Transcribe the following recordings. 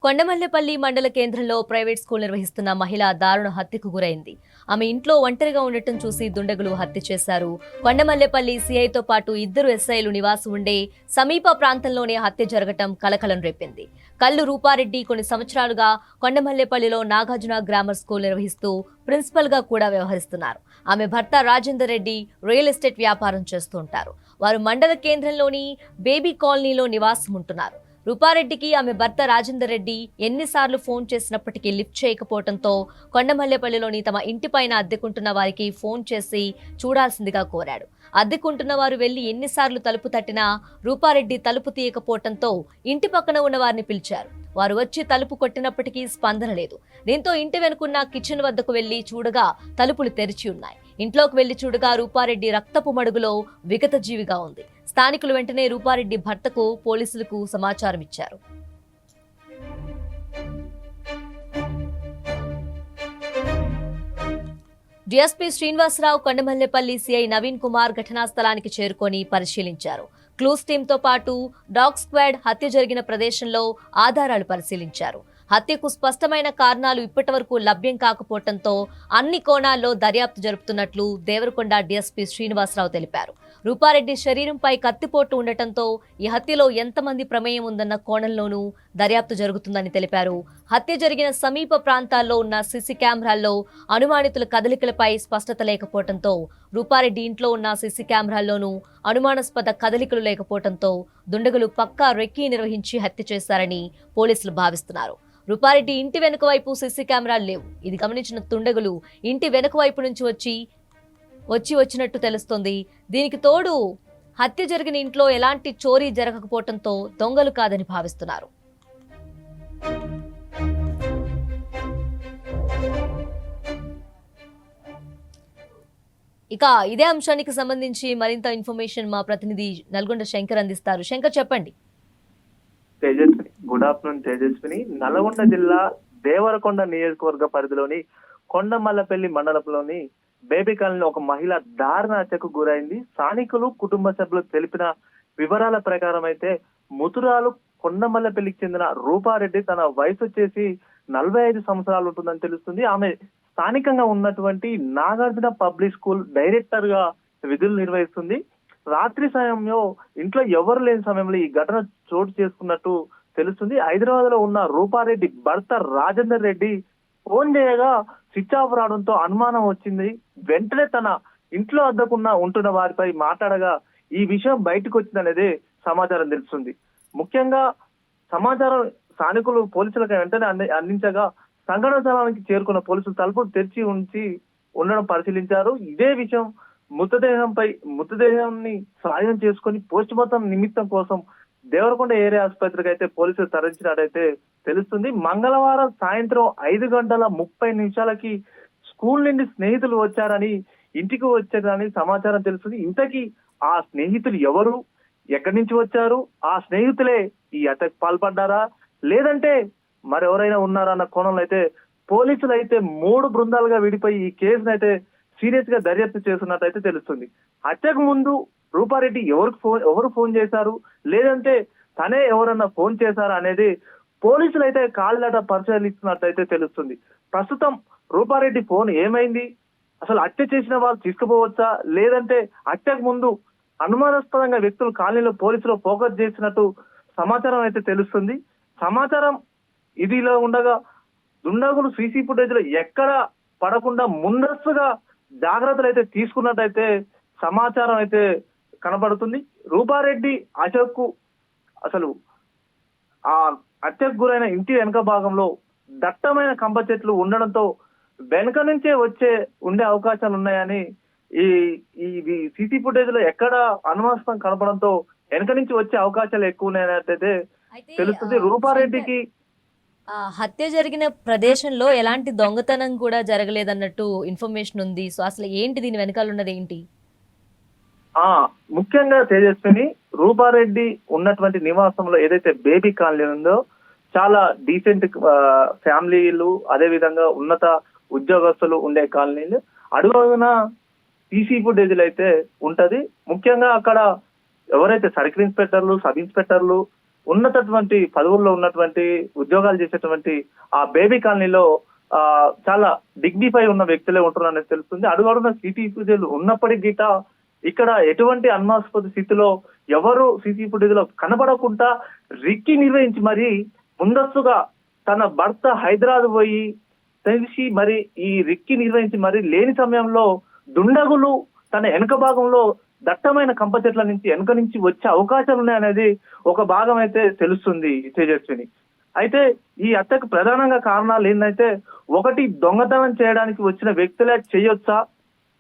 కొండమల్లేపల్లి మండల కేంద్రంలో private school నిర్వహిస్తున్న మహిళ దారుణ హత్యకు గురైంది. ఆమె ఇంట్లో ఒంటరిగా ఉండటం చూసి దుండగులు హత్య చేశారు. కొండమల్లేపల్లి సీఐతో పాటు ఇద్దరు ఎస్ఐలు నివాసం ఉండే సమీప ప్రాంతంలోనే హత్య జరగటం కలకలం రేపింది. కల్లు రూపారెడ్డి కొన్ని సంవత్సరాలుగా కొండమల్లేపల్లిలో నాగార్జున గ్రామర్ స్కూల్ నిర్వహిస్తూ ప్రిన్సిపల్ గా కూడా వ్యవహరిస్తున్నారు. ఆమె భర్త రాజేందర్ రెడ్డి రియల్ ఎస్టేట్ వ్యాపారం చేస్తూ ఉంటారు. వారు మండల కేంద్రంలోని బేబీ కాలనీలో నివాసం ఉంటున్నారు. రూపారెడ్డికి ఆమె భర్త రాజేందర్ రెడ్డి ఎన్నిసార్లు ఫోన్ చేసినప్పటికీ లిఫ్ట్ చేయకపోవడంతో కొండమల్లేపల్లిలోని తమ ఇంటిపైన అద్దెకుంటున్న వారికి ఫోన్ చేసి చూడాల్సిందిగా కోరాడు. అద్దెకుంటున్న వారు వెళ్లి ఎన్నిసార్లు తలుపు తట్టినా రూపారెడ్డి తలుపు తీయకపోవడంతో ఇంటి పక్కన ఉన్న వారిని పిలిచారు. వారు వచ్చి తలుపు కొట్టినప్పటికీ స్పందన లేదు. దీంతో ఇంటి వెనుకున్న కిచెన్ వద్దకు వెళ్లి చూడగా తలుపులు తెరిచి ఉన్నాయి. ఇంట్లోకి వెళ్లి చూడగా రూపారెడ్డి రక్తపు మడుగులో విగతజీవిగా ఉంది. స్థానికులు వెంటనే రూపారెడ్డి భర్తకు పోలీసులకు సమాచారం ఇచ్చారు. డీఎస్పీ శ్రీనివాసరావు, కొండమల్లేపల్లి సీఐ నవీన్ కుమార్ ఘటనా స్థలానికి చేరుకొని పరిశీలించారు. క్లూస్ టీంతో పాటు డాగ్ స్క్వాడ్ హత్య జరిగిన ప్రదేశంలో ఆధారాలు పరిశీలించారు. హత్యకు స్పష్టమైన కారణాలు ఇప్పటివరకు లభ్యం కాకపోవడంతో అన్ని కోణాల్లో దర్యాప్తు జరుపుతున్నట్లు దేవరకొండ డీఎస్పీ శ్రీనివాసరావు తెలిపారు. రూపారెడ్డి శరీరంపై కత్తిపోటు ఉండటంతో ఈ హత్యలో ఎంతమంది ప్రమేయం ఉందన్న కోణంలోనూ దర్యాప్తు జరుగుతుందని తెలిపారు. హత్య జరిగిన సమీప ప్రాంతాల్లో ఉన్న సీసీ కెమెరాల్లో అనుమానితుల కదలికలపై స్పష్టత లేకపోవడంతో, రూపారెడ్డి ఇంట్లో ఉన్న సీసీ కెమెరాల్లోనూ అనుమానాస్పద కదలికలు లేకపోవడంతో దుండగులు పక్కా రెక్కీ నిర్వహించి హత్య చేశారని పోలీసులు భావిస్తున్నారు. రూపారెడ్డి ఇంటి వెనుక వైపు సీసీ కెమెరాలు లేవు. ఇది గమనించిన దుండగులు ఇంటి వెనుక వైపు నుంచి వచ్చినట్టు తెలుస్తోంది. దీనికి తోడు హత్య జరిగిన ఇంట్లో ఎలాంటి చోరీ జరగకపోవడంతో దొంగలు కాదని భావిస్తున్నారు. ఇక ఇదే అంశానికి సంబంధించి మరింత ఇన్ఫర్మేషన్ మా ప్రతినిధి నల్గొండ శంకర్ అందిస్తారు. శంకర్, చెప్పండి. Tejaswini, good afternoon Tejaswini. నల్గొండ జిల్లా దేవరకొండ నియోజకవర్గ పరిధిలోని కొండమల్లపల్లి మండలంలోని బేబీ కాలనీలో ఒక మహిళ దారుణ హత్యకు గురైంది. స్థానికులు, కుటుంబ సభ్యులు తెలిపిన వివరాల ప్రకారం అయితే ముతురాలు కొండమల్లపల్లికి చెందిన రూపారెడ్డి, తన వయసు వచ్చేసి 45 సంవత్సరాలు ఉంటుందని తెలుస్తుంది. ఆమె స్థానికంగా ఉన్నటువంటి నాగార్జున పబ్లిక్ స్కూల్ డైరెక్టర్ గా విధులు నిర్వహిస్తుంది. రాత్రి సమయంలో ఇంట్లో ఎవరు లేని సమయంలో ఈ ఘటన చోటు చేసుకున్నట్టు తెలుస్తుంది. హైదరాబాద్ లో ఉన్న రూపారెడ్డి భర్త రాజేందర్ రెడ్డి ఫోన్ చేయగా స్విచ్ ఆఫ్ రావడంతో అనుమానం వచ్చింది. వెంటనే తన ఇంట్లో ఉంటున్న వారిపై మాట్లాడగా ఈ విషయం బయటకు వచ్చిందనేది సమాచారం తెలుస్తుంది. ముఖ్యంగా సమాచారం స్థానికులు పోలీసులకు వెంటనే అందించగా సంఘటన స్థలానికి చేరుకున్న పోలీసులు తలుపులు తెరిచి ఉండడం పరిశీలించారు. ఇదే విషయం మృతదేహాన్ని స్వాధీనం చేసుకుని పోస్ట్ మార్టం నిమిత్తం కోసం దేవరకొండ ఏరియా ఆసుపత్రికి అయితే పోలీసులు తరలించినట్టయితే తెలుస్తుంది. మంగళవారం సాయంత్రం 5:30 స్కూల్ నుండి స్నేహితులు వచ్చారని, ఇంటికి వచ్చారని సమాచారం తెలుస్తుంది. ఇంతకీ ఆ స్నేహితులు ఎవరు, ఎక్కడి నుంచి వచ్చారు, ఆ స్నేహితులే ఈ హత్యకు పాల్పడ్డారా లేదంటే మరెవరైనా ఉన్నారా అన్న కోణంలో అయితే పోలీసులు అయితే 3 బృందాలుగా విడిపోయి ఈ కేసును అయితే సీరియస్ గా దర్యాప్తు చేస్తున్నట్టయితే తెలుస్తుంది. హత్యకు ముందు రూపారెడ్డి ఎవరు ఫోన్ చేశారు లేదంటే తనే ఎవరన్నా ఫోన్ చేశారా అనేది పోలీసులు అయితే కాళ్ళట పరిశీలిస్తున్నట్టయితే తెలుస్తుంది. ప్రస్తుతం రూపారెడ్డి ఫోన్ ఏమైంది, అసలు హత్య చేసిన వాళ్ళు తీసుకుపోవచ్చా లేదంటే హత్యకు ముందు అనుమానాస్పదంగా వ్యక్తులు కాలనీలో పోలీసులు ఫోకస్ చేసినట్టు సమాచారం అయితే తెలుస్తుంది. సమాచారం ఇదిలో ఉండగా దుండగులు సీసీ ఫుటేజ్ లో ఎక్కడ పడకుండా ముందస్తుగా జాగ్రత్తలు అయితే తీసుకున్నట్టయితే సమాచారం అయితే కనబడుతుంది. రూపారెడ్డి అశోక్ అసలు ఆ హత్యకు గురైన ఇంటి వెనక భాగంలో దట్టమైన కంప చెట్లు ఉండడంతో వెనక నుంచే ఉండే అవకాశాలు ఉన్నాయని ఈ సీసీ ఫుటేజ్ లో ఎక్కడ అనుమానాస్పదం కనపడంతో వెనక నుంచి వచ్చే అవకాశాలు ఎక్కువ ఉన్నాయనైతే తెలుస్తుంది. రూపారెడ్డికి హత్య జరిగిన ప్రదేశంలో ఎలాంటి దొంగతనం కూడా జరగలేదన్నట్టు ఇన్ఫర్మేషన్ ఉంది. సో అసలు ఏంటి దీని వెనకాల ఉన్నది ఏంటి? ముఖ్యంగా తేజస్విని, రూపారెడ్డి ఉన్నటువంటి నివాసంలో ఏదైతే బేబీ కాలనీ ఉందో చాలా డీసెంట్ ఫ్యామిలీలు, అదే విధంగా ఉన్నత ఉద్యోగస్తులు ఉండే కాలనీలు. అడుగున సీసీ ఫుటేజ్ అయితే ఉంటది. ముఖ్యంగా అక్కడ ఎవరైతే సర్కిల్ ఇన్స్పెక్టర్లు, సబ్ ఇన్స్పెక్టర్లు, ఉన్నతటువంటి పదవుల్లో ఉన్నటువంటి ఉద్యోగాలు చేసేటువంటి ఆ బేబీ కాలనీలో చాలా డిగ్నిఫై ఉన్న వ్యక్తులే ఉంటున్నారని తెలుస్తుంది. అడుగడుగున సీసీ ఫుటేజ్ ఉన్నప్పటికీ గిట ఇక్కడ ఎటువంటి అనుమానాస్పద స్థితిలో ఎవరు సీసీ ఫుటేజ్ లో కనబడకుండా రిక్కి నిర్వహించి మరి ముందస్తుగా తన భర్త హైదరాబాద్ పోయి తెలిసి మరి ఈ రిక్కి నిర్వహించి మరి లేని సమయంలో దుండగులు తన వెనుక భాగంలో దట్టమైన కంప చెట్ల నుంచి వెనుక నుంచి వచ్చే అవకాశాలు ఉన్నాయనేది ఒక భాగం అయితే తెలుస్తుంది తేజస్విని. అయితే ఈ హత్యకు ప్రధానంగా కారణాలు ఏంటంటే, ఒకటి దొంగతనం చేయడానికి వచ్చిన వ్యక్తులే చేయొచ్చా,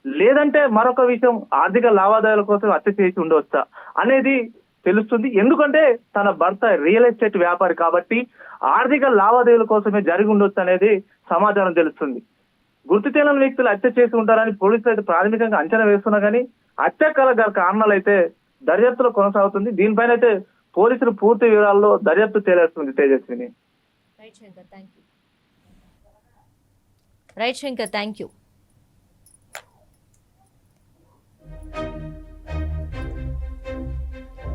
లేదంటే మరొక విషయం ఆర్థిక లావాదేవీల కోసం హత్య చేసి ఉండవచ్చా అనేది తెలుస్తుంది. ఎందుకంటే తన భర్త రియల్ ఎస్టేట్ వ్యాపారి కాబట్టి ఆర్థిక లావాదేవీల కోసమే జరిగి ఉండొచ్చు అనేది సమాచారం తెలుస్తుంది. గుర్తు తెలియని వ్యక్తులు హత్య చేసి ఉంటారని పోలీసులు అయితే ప్రాథమికంగా అంచనా వేస్తున్నా కానీ హత్య కల కారణాలు అయితే దర్యాప్తులో కొనసాగుతుంది. దీనిపైన అయితే పోలీసులు పూర్తి వివరాల్లో దర్యాప్తు తేలేస్తుంది Tejaswini. Right Shankar, thank you.